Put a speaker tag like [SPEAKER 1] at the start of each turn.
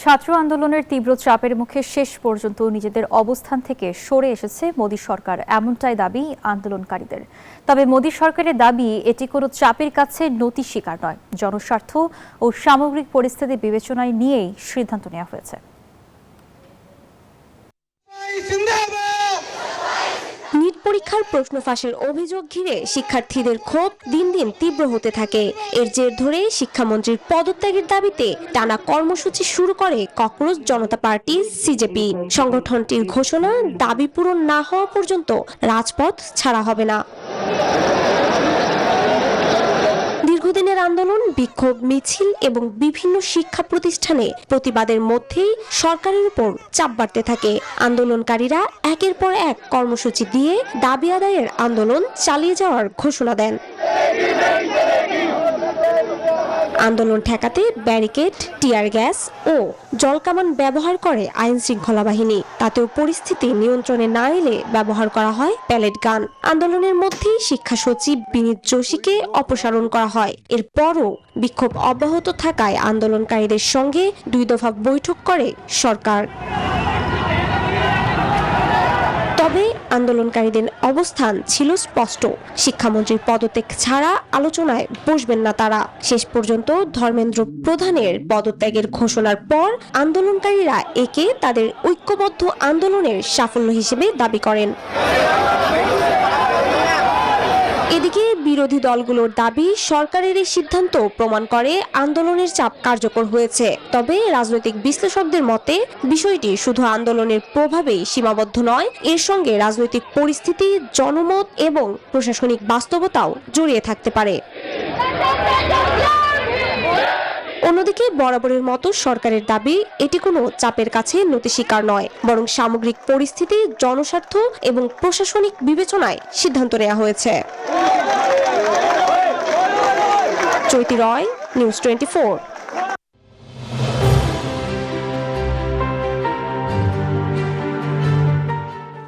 [SPEAKER 1] ছাত্র আন্দোলনের তীব্র চাপের মুখে শেষ পর্যন্ত নিজেদের অবস্থান থেকে সরে এসেছে মোদী সরকার, এমনটাই দাবি আন্দোলনকারীদের। তবে মোদী সরকারের দাবি এটি কোনো চাপের কাছে নতি স্বীকার নয়, জনস্বার্থ ও সামগ্রিক পরিস্থিতি বিবেচনায় নিয়েই সিদ্ধান্ত নেওয়া হয়েছে।
[SPEAKER 2] নিট পরীক্ষার প্রশ্ন ফাঁসের অভিযোগ ঘিরে শিক্ষার্থীদের ক্ষোভ দিন দিন তীব্র হতে থাকে। এর জের ধরে শিক্ষামন্ত্রীর পদত্যাগের দাবিতে টানা কর্মসূচি শুরু করে ককরোচ জনতা পার্টি সিজেপি। সংগঠনটির ঘোষণা, দাবি পূরণ না হওয়া পর্যন্ত রাজপথ ছাড়া হবে না। দীর্ঘদিনের আন্দোলন, বিক্ষোভ, মিছিল এবং বিভিন্ন শিক্ষা প্রতিষ্ঠানে প্রতিবাদের মধ্যেই সরকারের উপর চাপ বাড়তে থাকে। আন্দোলনকারীরা একের পর এক কর্মসূচি দিয়ে দাবি আদায়ের আন্দোলন চালিয়ে যাওয়ার ঘোষণা দেন। আন্দোলন ঠেকাতে ব্যারিকেড, টিয়ার গ্যাস ও জলকামান ব্যবহার করে আইন শৃঙ্খলা বাহিনী। তাতেও পরিস্থিতি নিয়ন্ত্রণে না এলে ব্যবহার করা হয় প্যালেট গান। আন্দোলনের মধ্যেই শিক্ষা সচিব বিনীত যোশীকে অপসারণ করা হয়। এরপরও বিক্ষোভ অব্যাহত থাকায় আন্দোলনকারীদের সঙ্গে 2 দফা বৈঠক করে সরকার। তবে আন্দোলনকারীদের অবস্থান ছিল স্পষ্ট, শিক্ষামন্ত্রীর পদত্যাগ ছাড়া আলোচনায় বসবেন না তারা। শেষ পর্যন্ত ধর্মেন্দ্র প্রধানের পদত্যাগের ঘোষণার পর আন্দোলনকারীরা একে তাদের ঐক্যবদ্ধ আন্দোলনের সাফল্য হিসেবে দাবি করেন। এদিকে বিরোধী দলগুলোর দাবি, সরকারের এই সিদ্ধান্ত প্রমাণ করে আন্দোলনের চাপ কার্যকর হয়েছে। তবে রাজনৈতিক বিশ্লেষকদের মতে বিষয়টি শুধু আন্দোলনের প্রভাবেই সীমাবদ্ধ নয়, এর সঙ্গে রাজনৈতিক পরিস্থিতি, জনমত এবং প্রশাসনিক বাস্তবতাও জড়িয়ে থাকতে পারে। অন্যদিকে বরাবরের মতো সরকারের দাবি এটি কোনো চাপের কাছে নতি স্বীকার নয়, বরং সামগ্রিক পরিস্থিতি, জনস্বার্থ এবং প্রশাসনিক বিবেচনায় সিদ্ধান্ত নেওয়া হয়েছে। চৈতি রয়, নিউজ 24।